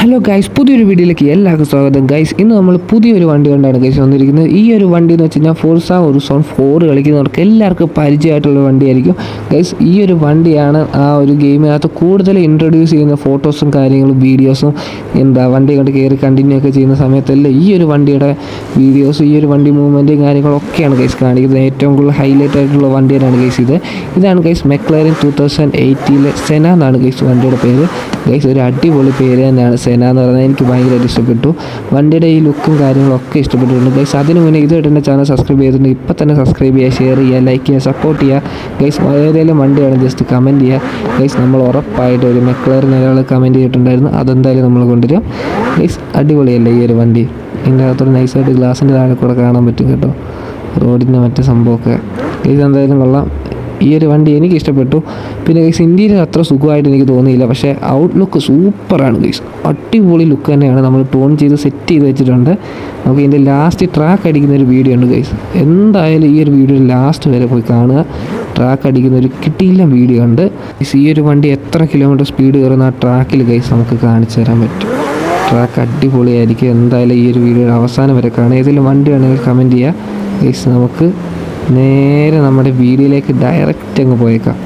Hello guys, പുതിയൊരു വീഡിയോയിലേക്ക് എല്ലാവർക്കും സ്വാഗതം. ഗൈസ്, ഇന്ന് നമ്മൾ പുതിയൊരു വണ്ടി കൊണ്ടാണ് ഗൈസ് വന്നിരിക്കുന്നത്. ഈ ഒരു വണ്ടി എന്ന് വെച്ച് കഴിഞ്ഞാൽ ഫോർസ ഹൊറൈസൺ 4 കളിക്കുന്നവർക്ക് എല്ലാവർക്കും പരിചയമായിട്ടുള്ള വണ്ടിയായിരിക്കും. ഗൈസ്, ഈ ഒരു വണ്ടിയാണ് ആ ഒരു ഗെയിമിനകത്ത് കൂടുതൽ ഇൻട്രൊഡ്യൂസ് ചെയ്യുന്ന ഫോട്ടോസും കാര്യങ്ങളും വീഡിയോസും വണ്ടി കൊണ്ട് കയറി കണ്ടിന്യൂ ഒക്കെ ചെയ്യുന്ന സമയത്തെല്ലാം ഈ ഒരു വണ്ടിയുടെ വീഡിയോസും ഈ ഒരു വണ്ടി മൂവ്മെൻറ്റും കാര്യങ്ങളൊക്കെയാണ് ഗൈസ് കാണിക്കുന്നത്. ഏറ്റവും കൂടുതൽ ഹൈലൈറ്റ് ആയിട്ടുള്ള വണ്ടിയാണ് ഗൈസ് ഇതാണ് ഗൈസ് മെക്ലാരൻ 2018 സെന എന്നാണ് ഗൈസ് വണ്ടിയുടെ പേര്. ഗൈസ്, ഒരു അടിപൊളി പേര് തന്നെയാണ് സെന എന്ന് പറയുന്നത്. എനിക്ക് ഭയങ്കരമായിട്ട് ഇഷ്ടപ്പെട്ടു. വണ്ടിയുടെ ഈ ലുക്കും കാര്യങ്ങളൊക്കെ ഇഷ്ടപ്പെട്ടിട്ടുണ്ട് ഗൈസ്. അതിന് മുന്നേ ഇതുമായിട്ട് എൻ്റെ ചാനൽ സബ്സ്ക്രൈബ് ചെയ്തിട്ടുണ്ട്. ഇപ്പം തന്നെ സബ്സ്ക്രൈബ് ചെയ്യുക, ഷെയർ ചെയ്യുക, ലൈക്ക് ചെയ്യുക, സപ്പോർട്ട് ചെയ്യുക ഗൈസ്. ഏതെങ്കിലും വണ്ടിയാണ് ജസ്റ്റ് കമൻറ്റ് ചെയ്യുക ഗൈസ്. നമ്മൾ ഉറപ്പായിട്ട് ഒരു മെക്ലാരൻ ഒരാൾ കമൻറ്റ് ചെയ്തിട്ടുണ്ടായിരുന്നു, അതെന്തായാലും നമ്മൾ കൊണ്ടുവരും ഗൈസ്. അടിപൊളിയല്ലേ ഈ ഒരു വണ്ടി? ഇതിൻ്റെ അകത്തൊരു നൈസായിട്ട് ഗ്ലാസിൻ്റെ താഴെ കൂടെ കാണാൻ പറ്റും കേട്ടോ, റോഡിൻ്റെ മറ്റേ സംഭവമൊക്കെ ഗൈസ്. എന്തായാലും കൊള്ളാം. ഈ ഒരു വണ്ടി എനിക്ക് ഇഷ്ടപ്പെട്ടു. പിന്നെ ഗൈസ്, ഇന്ത്യയിൽ അത്ര സുഖമായിട്ട് എനിക്ക് തോന്നിയില്ല, പക്ഷേ ഔട്ട്ലുക്ക് സൂപ്പറാണ് ഗൈസ്. അടിപൊളി ലുക്ക് തന്നെയാണ്. നമ്മൾ ടോൺ ചെയ്ത് സെറ്റ് ചെയ്ത് വെച്ചിട്ടുണ്ട്. നമുക്ക് ഇതിൻ്റെ ലാസ്റ്റ് ട്രാക്ക് അടിക്കുന്ന ഒരു വീഡിയോ ഉണ്ട് ഗൈസ്. എന്തായാലും ഈ ഒരു വീഡിയോ ലാസ്റ്റ് വരെ പോയി കാണുക. ട്രാക്ക് അടിക്കുന്ന ഒരു കിട്ടിയില്ല വീഡിയോ ഉണ്ട്. ഈ ഒരു വണ്ടി എത്ര കിലോമീറ്റർ സ്പീഡ് കയറുന്ന ആ ട്രാക്കിൽ ഗൈസ് നമുക്ക് കാണിച്ചു തരാൻ പറ്റും. ട്രാക്ക് അടിപൊളിയായിരിക്കും. എന്തായാലും ഈ ഒരു വീഡിയോയുടെ അവസാനം വരെ കാണുക. ഏതെങ്കിലും വണ്ടി വേണമെങ്കിൽ കമൻറ്റ് ചെയ്യുക ഗൈസ്. നമുക്ക് നേരെ നമ്മുടെ വീഡിയോയിലേക്ക് ഡയറക്റ്റ് അങ്ങ് പോയേക്കാം.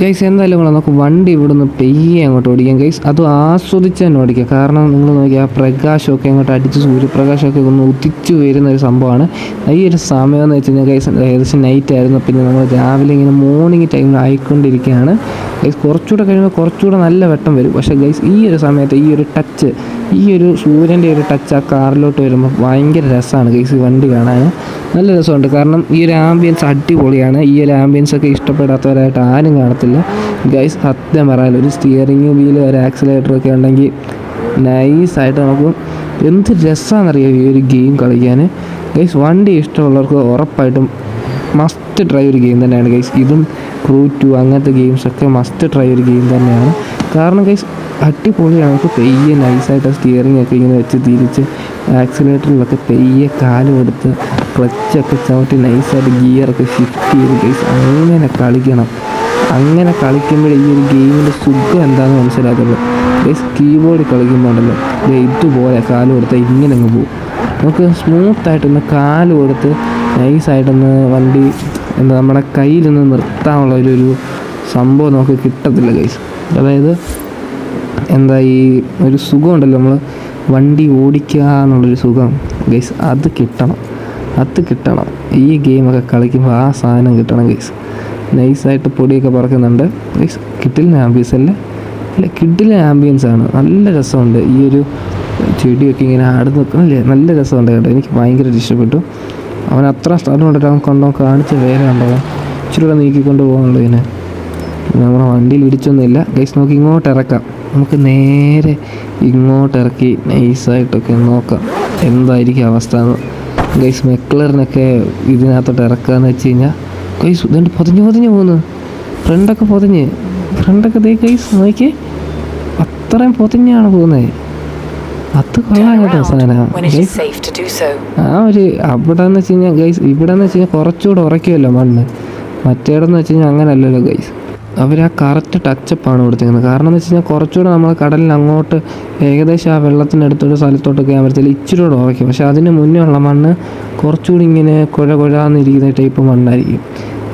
ഗൈസ്, എന്തായാലും നമുക്ക് വണ്ടി ഇവിടുന്ന് പെയ്യെ അങ്ങോട്ട് ഓടിക്കാം ഗൈസ്. അത് ആസ്വദിച്ച് തന്നെ ഓടിക്കാം. കാരണം നിങ്ങൾ നോക്കിയാൽ ആ പ്രകാശമൊക്കെ അങ്ങോട്ട് അടിച്ച് സൂര്യപ്രകാശമൊക്കെ ഒന്ന് ഉദിച്ചു വരുന്ന ഒരു സംഭവമാണ്. ഈ ഒരു സമയം എന്ന് വെച്ച് കഴിഞ്ഞാൽ ഗൈസ് ഏകദേശം നൈറ്റ് ആയിരുന്നു. പിന്നെ നമ്മൾ രാവിലെ ഇങ്ങനെ മോർണിംഗ് ടൈമിൽ ആയിക്കൊണ്ടിരിക്കുകയാണ് ഗൈസ്. കുറച്ചുകൂടെ കഴിയുമ്പോൾ കുറച്ചുകൂടെ നല്ല വെട്ടം വരും. പക്ഷേ ഗൈസ്, ഈ ഒരു സമയത്ത് ഈ ഒരു ടച്ച്, ഈ ഒരു സൂര്യൻ്റെ ഒരു ടച്ച് ആ കാറിലോട്ട് വരുമ്പോൾ ഭയങ്കര രസമാണ് ഗൈസ്. ഈ വണ്ടി കാണാൻ നല്ല രസമുണ്ട്. കാരണം ഈ ഒരു ആംബിയൻസ് അടിപൊളിയാണ്. ഈ ഒരു ആംബിയൻസ് ഒക്കെ ഇഷ്ടപ്പെടാത്തവരായിട്ട് ആരും കാണത്തില്ല ഗൈസ്. സത്യം പറയാൻ ഒരു സ്റ്റിയറിംഗ് വീല്, ഒരു ആക്സിലേറ്ററൊക്കെ ഉണ്ടെങ്കിൽ നൈസായിട്ട് നമുക്ക് എന്ത് രസമാണെന്നറിയാം ഈ ഒരു ഗെയിം കളിക്കാൻ ഗൈസ്. വണ്ടി ഇഷ്ടമുള്ളവർക്ക് ഉറപ്പായിട്ടും മസ്റ്റ് ട്രൈ ഒരു ഗെയിം തന്നെയാണ് ഗൈസ്. ഇതും ക്രൂ 2 അങ്ങനത്തെ ഗെയിംസൊക്കെ മസ്റ്റ് ട്രൈ ഒരു ഗെയിം തന്നെയാണ്. കാരണം ഗൈസ് അടിപൊളിയാണ്. നമുക്ക് പെയ്യെ നൈസായിട്ട് സ്റ്റിയറിംഗ് ഒക്കെ ഇങ്ങനെ വെച്ച് തിരിച്ച് ആക്സിലേറ്ററിലൊക്കെ പെയ്യെ കാല് കൊടുത്ത് ക്ലച്ചൊക്കെ ചവിട്ടി നൈസായിട്ട് ഗിയറൊക്കെ ഷിഫ്റ്റ് ചെയ്ത് ഗൈസ് അങ്ങനെ കളിക്കണം. അങ്ങനെ കളിക്കുമ്പോഴേ ഈ ഒരു ഗെയിമിൻ്റെ സുഖം എന്താണെന്ന് മനസ്സിലാക്കുള്ളൂ ഗൈസ്. കീബോർഡ് കളിക്കുമ്പോണ്ടല്ലോ ഇതുപോലെ കാല് കൊടുത്താൽ ഇങ്ങനെ അങ്ങ് പോകും. നമുക്ക് സ്മൂത്തായിട്ടൊന്ന് കാല് കൊടുത്ത് നൈസായിട്ടൊന്ന് വണ്ടി നമ്മുടെ കയ്യിലൊന്ന് നിർത്താനുള്ള ഒരു സംഭവം നമുക്ക് കിട്ടത്തില്ല ഗൈസ്. അതായത് ഈ ഒരു സുഖമുണ്ടല്ലോ, നമ്മൾ വണ്ടി ഓടിക്കുക എന്നുള്ളൊരു സുഖം ഗൈസ്, അത് കിട്ടണം. ഈ ഗെയിമൊക്കെ കളിക്കുമ്പോൾ ആ സാധനം കിട്ടണം ഗൈസ്. നൈസായിട്ട് പൊടിയൊക്കെ പറക്കുന്നുണ്ട് ഗൈസ്. കിട്ടില്ല ആംബിയൻസ് അല്ല കിട്ടില്ല ആംബിയൻസാണ്. നല്ല രസമുണ്ട്. ഈ ഒരു ചെടിയൊക്കെ ഇങ്ങനെ ആട് നിൽക്കുന്നില്ലേ, നല്ല രസമുണ്ട് കേട്ടോ. എനിക്ക് ഭയങ്കരമായിട്ട് ഇഷ്ടപ്പെട്ടു. അവൻ അത്ര സ്ഥലം കൊണ്ടിട്ട് അവൻ കാണിച്ച വേറെ ഉണ്ടാവും. ഇച്ചിരി കൂടെ നീക്കിക്കൊണ്ട് പോകുന്നുള്ളൂ ഇതിനെ. നമ്മുടെ വണ്ടിയിൽ ഇടിച്ചൊന്നുമില്ല ഗൈസ്. നമുക്ക് ഇങ്ങോട്ട് ഇറക്കാം. നമുക്ക് നേരെ ഇങ്ങോട്ട് ഇറക്കി നൈസായിട്ടൊക്കെ നോക്കാം എന്തായിരിക്കും അവസ്ഥ എന്ന് ഗൈസ്. മെക്ലറിനൊക്കെ ഇതിനകത്തോട്ട് ഇറക്കാന്ന് വെച്ച് കഴിഞ്ഞാൽ ഗൈസ് ഇതുകൊണ്ട് പൊതിഞ്ഞ് പോകുന്നു. ഫ്രണ്ടൊക്കെ ദേ ഗൈസ് നോക്കിയേ, അത്രയും പൊതിഞ്ഞാണ് പോകുന്നത്. അത് കൊള്ളാം കേട്ടോ സാധനം. ആ ഒരു അവിടെ എന്ന് വെച്ച് കഴിഞ്ഞാൽ ഗൈസ്, ഇവിടെ എന്ന് വെച്ച് കഴിഞ്ഞാൽ കുറച്ചുകൂടെ ഉറയ്ക്കുമല്ലോ മണ്ണ്. മറ്റേടെന്ന് വെച്ച് കഴിഞ്ഞാൽ അങ്ങനെ അല്ലല്ലോ ഗൈസ്. അവർ ആ കറക്റ്റ് ടച്ചപ്പാണ് കൊടുത്തിരിക്കുന്നത്. കാരണം എന്ന് വെച്ച് കഴിഞ്ഞാൽ കുറച്ചുകൂടെ നമ്മൾ കടലിൽ അങ്ങോട്ട് ഏകദേശം ആ വെള്ളത്തിനടുത്തൊരു സ്ഥലത്തോട്ടൊക്കെ ആകുമ്പോഴത്തേക്കും ഇച്ചിരി കൂടെ ഉറയ്ക്കും. പക്ഷേ അതിന് മുന്നേ ഉള്ള മണ്ണ് കുറച്ചുകൂടി ഇങ്ങനെ കുഴാന്നിരിക്കുന്ന ടൈപ്പ് മണ്ണായിരിക്കും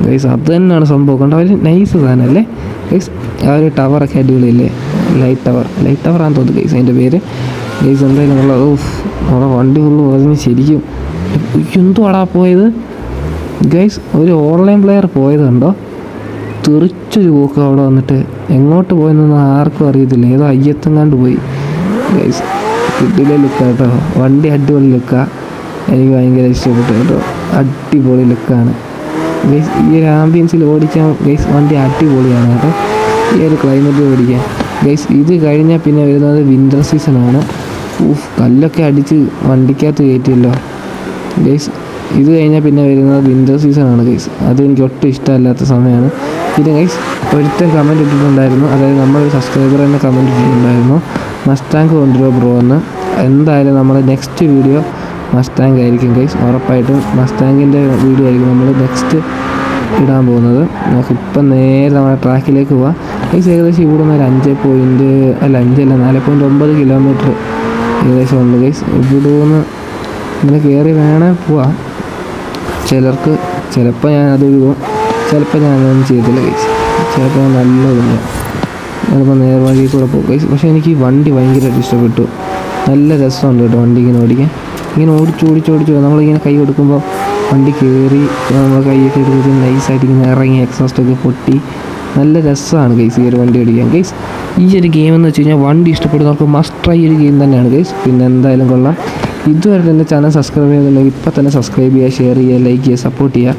ഗൈസ്. അത് തന്നെയാണ് സംഭവം. കൊണ്ട് അവർ നൈസ് സാധനമല്ലേ ഗൈസ്. ആ ഒരു ടവറൊക്കെ അടിപൊളിയല്ലേ, ലൈറ്റ് ടവറാണെന്ന് തോന്നുന്നു ഗൈസ് അതിൻ്റെ പേര് ഗൈസ്. എന്തായാലും ഉള്ള അവിടെ വണ്ടി ഫുള്ള് പറഞ്ഞ് ശരിക്കും എന്തുവാടാ പോയത് ഗൈസ്. ഒരു ഓൺലൈൻ പ്ലെയർ പോയത് കണ്ടോ, തെറിച്ചൊരു പോക്ക് അവിടെ വന്നിട്ട്. എങ്ങോട്ട് പോയെന്നൊന്നും ആർക്കും അറിയത്തില്ല. ഏതോ അയ്യത്തെങ്ങാണ്ട് പോയി ഗൈസ്. കിട്ടില്ല ലുക്കാട്ടോ വണ്ടി, അടിപൊളി ലുക്കാണ്. എനിക്ക് ഭയങ്കര ഇഷ്ടപ്പെട്ടു കേട്ടോ. അടിപൊളി ലുക്കാണ് ഗൈസ്. ഈ ഒരു ആംബിയൻസിൽ ഓടിക്കാൻ ഗൈസ് വണ്ടി അടിപൊളിയാണ് കേട്ടോ. ഈ ഒരു ക്ലൈമറ്റിൽ ഓടിക്കാൻ ഗൈസ്. ഇത് കഴിഞ്ഞാൽ പിന്നെ വരുന്നത് വിൻ്റർ സീസണാണ്. കല്ലൊക്കെ അടിച്ച് വണ്ടിക്കകത്ത് കയറ്റിയല്ലോ ഗൈസ്. ഇത് കഴിഞ്ഞാൽ പിന്നെ വരുന്നത് വിൻ്റർ സീസണാണ് ഗൈസ്. അത് എനിക്ക് ഒട്ടും ഇഷ്ടമല്ലാത്ത സമയമാണ്. പിന്നെ ഗൈസ് ഒരുത്തൻ കമൻറ്റ് ഇട്ടിട്ടുണ്ടായിരുന്നു, അതായത് നമ്മളൊരു സബ്സ്ക്രൈബർ തന്നെ കമൻറ്റ് ഇട്ടിട്ടുണ്ടായിരുന്നു, മസ്റ്റാങ്ക് കൊണ്ടുവരുമോ ബ്രോ എന്ന്. എന്തായാലും നമ്മൾ നെക്സ്റ്റ് വീഡിയോ മസ്റ്റാങ്ക് ആയിരിക്കും ഗൈസ്. ഉറപ്പായിട്ടും മസ്റ്റാങ്കിൻ്റെ വീഡിയോ ആയിരിക്കും നമ്മൾ നെക്സ്റ്റ് ഇടാൻ പോകുന്നത്. നമുക്കിപ്പം നേരെ നമ്മുടെ ട്രാക്കിലേക്ക് പോവാം ഗൈസ്. ഏകദേശം ഇവിടെ നിന്ന് ഒരു 4.9 കിലോമീറ്റർ ഏകദേശം ഉണ്ട് ഗൈസ്. ഇവിടെ നിന്ന് ഇങ്ങനെ കയറി വേണേൽ പോവാം. ചിലപ്പോൾ ഞാൻ അത് പോകും, ചിലപ്പോൾ ഞാൻ അങ്ങനെയൊന്നും ചെയ്തില്ല ഗൈസ്. ചിലപ്പോൾ ഞാൻ നല്ലതില്ല, ചിലപ്പോൾ നേർവഴി കൂടെ പോകും ഗൈസ്. പക്ഷേ എനിക്ക് ഈ വണ്ടി ഭയങ്കരമായിട്ട് ഇഷ്ടപ്പെട്ടു. നല്ല രസമുണ്ട് കേട്ടോ വണ്ടി ഇങ്ങനെ ഓടിക്കാൻ. ഇങ്ങനെ ഓടിച്ച് നമ്മളിങ്ങനെ കൈ കൊടുക്കുമ്പോൾ വണ്ടി കയറി നമ്മൾ കൈയൊക്കെ എടുത്ത് നൈസായിട്ട് ഇങ്ങനെ ഇറങ്ങി എക്സോസ്റ്റൊക്കെ പൊട്ടി നല്ല രസമാണ് ഗൈസ് ഈ ഒരു വണ്ടി ഓടിക്കാൻ ഗൈസ്. ഈ ഒരു ഗെയിം എന്ന് വെച്ച് കഴിഞ്ഞാൽ വണ്ടി ഇഷ്ടപ്പെടുന്നവർക്ക് മസ്റ്റ് ട്രൈ ഒരു ഗെയിം തന്നെയാണ് ഗൈസ്. പിന്നെ എന്തായാലും കൊള്ളാം. ഇതുവരെ എൻ്റെ ചാനൽ സബ്സ്ക്രൈബ് ചെയ്യുന്നുണ്ടെങ്കിൽ ഇപ്പം തന്നെ സബ്സ്ക്രൈബ് ചെയ്യുക, ഷെയർ ചെയ്യുക, ലൈക്ക് ചെയ്യുക, സപ്പോർട്ട് ചെയ്യുക.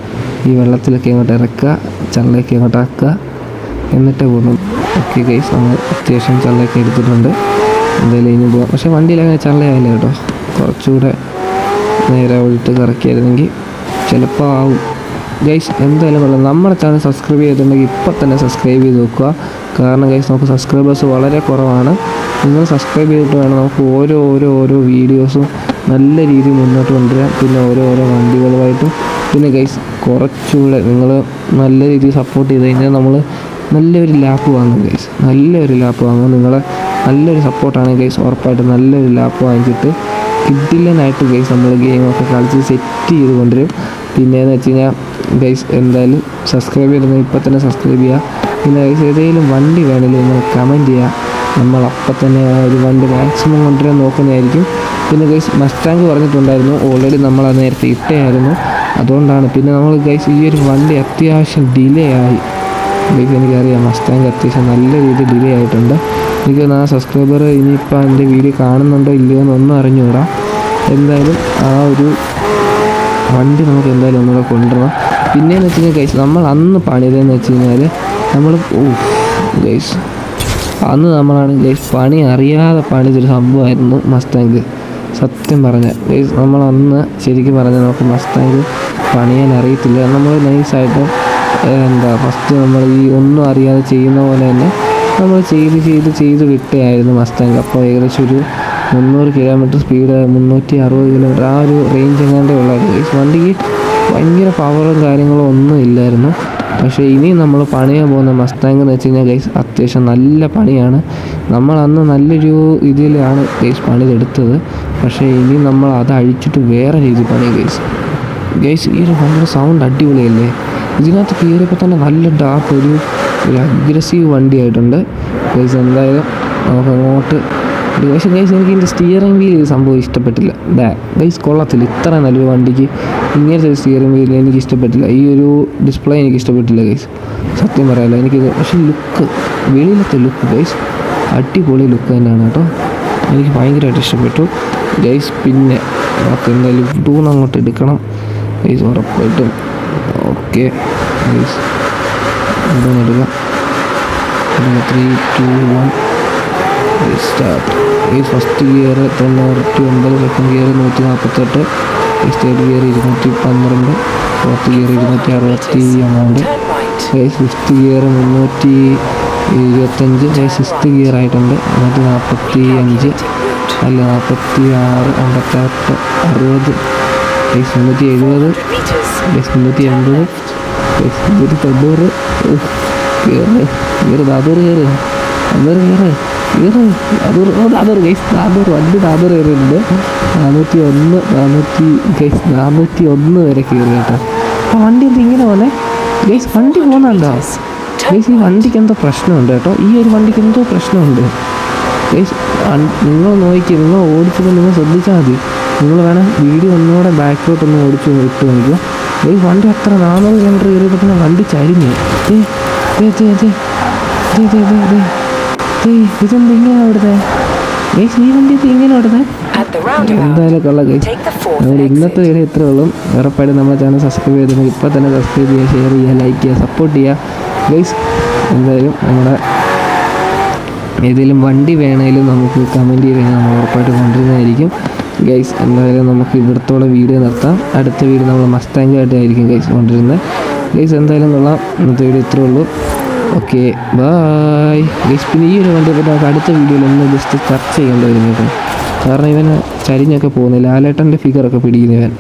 ഈ വെള്ളത്തിലൊക്കെ അങ്ങോട്ട് ഇറക്കുക, ചള്ളയൊക്കെ അങ്ങോട്ട് ആക്കുക, എന്നിട്ട് പോകുന്നു. ഓക്കെ ഗൈസ്, നമ്മൾ അത്യാവശ്യം ചള്ളയൊക്കെ എടുത്തിട്ടുണ്ട്. എന്തായാലും ഇനി പോകാം. പക്ഷേ വണ്ടിയിൽ അങ്ങനെ ചള്ളയായില്ല കേട്ടോ. കുറച്ചുകൂടെ നേരെ വിട്ട് കറക്കിയായിരുന്നെങ്കിൽ ചിലപ്പോൾ ആവും ഗൈസ്. എന്തായാലും കൊള്ളാം. നമ്മുടെ ചാനൽ സബ്സ്ക്രൈബ് ചെയ്തിട്ടുണ്ടെങ്കിൽ ഇപ്പം തന്നെ സബ്സ്ക്രൈബ് ചെയ്ത് നോക്കുക. കാരണം ഗൈസ് നമുക്ക് സബ്സ്ക്രൈബേഴ്സ് വളരെ കുറവാണ്. നിങ്ങൾ സബ്സ്ക്രൈബ് ചെയ്തിട്ട് വേണം നമുക്ക് ഓരോ വീഡിയോസും നല്ല രീതിയിൽ മുന്നോട്ട് കൊണ്ടുവരാൻ. പിന്നെ ഓരോ വണ്ടികളുമായിട്ടും. പിന്നെ ഗൈസ് കുറച്ചുകൂടെ നിങ്ങൾ നല്ല രീതിയിൽ സപ്പോർട്ട് ചെയ്ത് കഴിഞ്ഞാൽ നമ്മൾ നല്ലൊരു ലാപ്പ് വാങ്ങും ഗൈസ്. നല്ലൊരു ലാപ്പ് വാങ്ങും. നിങ്ങളെ നല്ലൊരു സപ്പോർട്ടാണ് ഗൈസ്. ഉറപ്പായിട്ടും നല്ലൊരു ലാപ്പ് വാങ്ങിച്ചിട്ട് കിഡിലനായിട്ട് ഗൈസ് നമ്മൾ ഗെയിമൊക്കെ കളിച്ച് സെറ്റ് ചെയ്ത് കൊണ്ടുവരും. പിന്നെയെന്ന് വെച്ച് കഴിഞ്ഞാൽ ഗൈസ് എന്തായാലും സബ്സ്ക്രൈബ് ചെയ്തിരുന്നത് ഇപ്പം തന്നെ സബ്സ്ക്രൈബ് ചെയ്യുക. പിന്നെ ഗൈസ് ഏതെങ്കിലും വണ്ടി വേണമെങ്കിൽ നിങ്ങൾ കമൻറ്റ് ചെയ്യുക. നമ്മൾ അപ്പം തന്നെ ഒരു വണ്ടി മാക്സിമം കൊണ്ടുവരാൻ നോക്കുന്നതായിരിക്കും. പിന്നെ ഗൈസ് മസ്റ്റാങ്ക് പറഞ്ഞിട്ടുണ്ടായിരുന്നു, ഓൾറെഡി നമ്മൾ അത് നേരത്തെ ഇട്ടായിരുന്നു, അതുകൊണ്ടാണ്. പിന്നെ നമ്മൾ ഗൈസ് ഈ ഒരു വണ്ടി അത്യാവശ്യം ഡിലേ ആയി ഗൈസ്. എനിക്കറിയാം മസ്റ്റാങ്ക് അത്യാവശ്യം നല്ല രീതിയിൽ ഡിലേ ആയിട്ടുണ്ട്. എനിക്ക് ആ സബ്സ്ക്രൈബർ ഇനിയിപ്പോൾ എൻ്റെ വീഡിയോ കാണുന്നുണ്ടോ ഇല്ലയോ എന്നൊന്നും അറിഞ്ഞുകൂടാ. എന്തായാലും ആ ഒരു വണ്ടി നമുക്ക് എന്തായാലും ഒന്നുകൂടെ കൊണ്ടുവരണം. പിന്നെയെന്ന് വെച്ച് കഴിഞ്ഞാൽ ഗൈസ് നമ്മൾ അന്ന് പണിയതെന്ന് വെച്ച് കഴിഞ്ഞാൽ നമ്മൾ ഗൈസ് അന്ന് നമ്മളാണ് ഗൈസ് പണി അറിയാതെ പണിതൊരു സംഭവമായിരുന്നു മസ്റ്റാങ്ക്. സത്യം പറഞ്ഞ ഗൈസ് നമ്മളന്ന് ശരിക്കും പറഞ്ഞാൽ നമുക്ക് മസ്റ്റാങ്ക് പണിയാൻ അറിയത്തില്ല. നമ്മൾ നൈസായിട്ട് ഫസ്റ്റ് നമ്മൾ ഈ ഒന്നും അറിയാതെ ചെയ്യുന്ന പോലെ തന്നെ നമ്മൾ ചെയ്ത് വിട്ടായിരുന്നു മസ്റ്റാങ്ക്. അപ്പോൾ ഏകദേശം ഒരു 300 കിലോമീറ്റർ സ്പീഡ്, 360 കിലോമീറ്റർ ആ ഒരു റേഞ്ച് എങ്ങാണ്ടേ ഉള്ളായിരുന്നു ഗൈസ്. വണ്ടിക്ക് ഭയങ്കര പവറും കാര്യങ്ങളും ഒന്നും ഇല്ലായിരുന്നു. പക്ഷേ ഇനി നമ്മൾ പണിയാൻ പോകുന്ന മസ്റ്റാങ്ക് എന്ന് വെച്ച് കഴിഞ്ഞാൽ ഗൈസ് അത്യാവശ്യം നല്ല പണിയാണ്. നമ്മൾ അന്ന് നല്ലൊരു ഇതിലാണ് ഗൈസ് പണിതെടുത്തത്. പക്ഷേ ഇനി നമ്മൾ അത് അഴിച്ചിട്ട് വേറെ രീതി പണി ഗൈസ് ഈ ഒരു വണ്ടിയുടെ സൗണ്ട് അടിപൊളിയല്ലേ. ഇതിനകത്ത് കയറിയപ്പോൾ തന്നെ നല്ല ഡാർക്ക് ഒരു അഗ്രസീവ് വണ്ടിയായിട്ടുണ്ട് ഗൈസ്. എന്തായാലും നമുക്ക് അങ്ങോട്ട് പക്ഷേ ഗൈസ് എനിക്ക് ഇതിൻ്റെ സ്റ്റിയറിംഗ് വീൽ സംഭവം ഇഷ്ടപ്പെട്ടില്ല. ഗൈസ് കൊള്ളത്തില്ല. ഇത്ര നല്ലൊരു വണ്ടിക്ക് ഇങ്ങനത്തെ ഒരു സ്റ്റിയറിംഗ് വീൽ എനിക്ക് ഇഷ്ടപ്പെട്ടില്ല. ഈ ഒരു ഡിസ്പ്ലേ എനിക്ക് ഇഷ്ടപ്പെട്ടില്ല ഗൈസ്, സത്യം പറയാമല്ലോ എനിക്കിത്. പക്ഷേ ലുക്ക്, വെളിയിലത്തെ ലുക്ക് ഗൈസ് അടിപൊളി ലുക്ക് തന്നെയാണ് കേട്ടോ. എനിക്ക് ഭയങ്കരമായിട്ട് ഇഷ്ടപ്പെട്ടു ഗൈസ്. പിന്നെ നമുക്ക് എന്തായാലും ടൂൺ അങ്ങോട്ട് എടുക്കണം ഗൈസ് ഉറപ്പായിട്ടും. ഓക്കെ ഗൈസ് ഇതൊന്ന് എടുക്കാം. 3, 2, 1 സ്റ്റാർട്ട്. ഈ first gear 99, second gear 148, third gear 212, fourth gear 260 fifth gear 325, sixth gear ആയിട്ടുണ്ട് 145, അല്ല 46, 58, 60, 370, 380, 190. അതൊരു ഗൈസ് 400 വണ്ടി 400 കയറിയിട്ടുണ്ട്. 401 വരെ കയറി കേട്ടോ. അപ്പോൾ വണ്ടി എന്ത് ഇങ്ങനെ പോലെ ഗൈസ് വണ്ടി പോകുന്നുണ്ടോ ഗൈസ്? ഈ വണ്ടിക്ക് എന്തോ പ്രശ്നമുണ്ട് കേട്ടോ. ഈ ഒരു വണ്ടിക്ക് എന്തോ പ്രശ്നമുണ്ട് ഗൈസ്. നിങ്ങൾ നോക്കിക്കുക, നിങ്ങൾ ഓടിച്ചപ്പോൾ നിങ്ങൾ ശ്രദ്ധിച്ചാൽ മതി. നിങ്ങൾ വേണം വീഡിയോ ഒന്നുകൂടെ ബാക്കിലോട്ടൊന്ന് ഓടിച്ച് ഇട്ട് നോക്കുക ഗൈസ്. വണ്ടി അത്ര 400 കിലോമീറ്റർ കയറിയപ്പോൾ തന്നെ വണ്ടി ചരിഞ്ഞു. ഇതെന്ത് ഇങ്ങനെ അവിടുത്തെ ഗൈസ്? ഈ വണ്ടി ഇങ്ങനെ അവിടുത്തെ എന്തായാലും കൊള്ള ഗൈസ്. നമ്മൾ ഇന്നത്തെ വീഡിയോ ഇത്രേ ഉള്ളൂ. ഉറപ്പായിട്ടും നമ്മുടെ ചാനൽ സബ്സ്ക്രൈബ് ചെയ്തിട്ടുണ്ടെങ്കിൽ ഇപ്പം തന്നെ സബ്സ്ക്രൈബ് ചെയ്യുക, ഷെയർ ചെയ്യുക, ലൈക്ക് ചെയ്യുക, സപ്പോർട്ട് ചെയ്യുക ഗൈസ്. എന്തായാലും നമ്മുടെ ഏതെങ്കിലും വണ്ടി വേണമെങ്കിലും നമുക്ക് കമൻറ്റ് ചെയ്ത് കഴിഞ്ഞാൽ നമ്മൾ ഉറപ്പായിട്ട് കൊണ്ടുവരുന്നതായിരിക്കും. ഗൈസ് എന്തായാലും നമുക്ക് ഇവിടത്തോളം വീഡിയോ നിർത്താം. അടുത്ത വീഡിയോ നമ്മൾ മസ്താങ്കായിട്ടായിരിക്കും ഗൈസ് കൊണ്ടിരുന്നത്. ഗൈസ് എന്തായാലും കൊള്ളാം. ഇന്നത്തെ വീഡിയോ ഇത്രേ ഉള്ളൂ. Okay bye guys. പിന്നെ ഈ ഒരു വണ്ടിയെ പറ്റി നമുക്ക് അടുത്ത വീഡിയോയിൽ ഒന്ന് ജസ്റ്റ് ചർച്ച ചെയ്യേണ്ടി വരും കേട്ടോ. കാരണം ഇവന് ചരിഞ്ഞൊക്കെ പോകുന്നില്ല. ലാലേട്ടൻ്റെ ഫിഗറൊക്കെ പിടിക്കുന്നവൻ.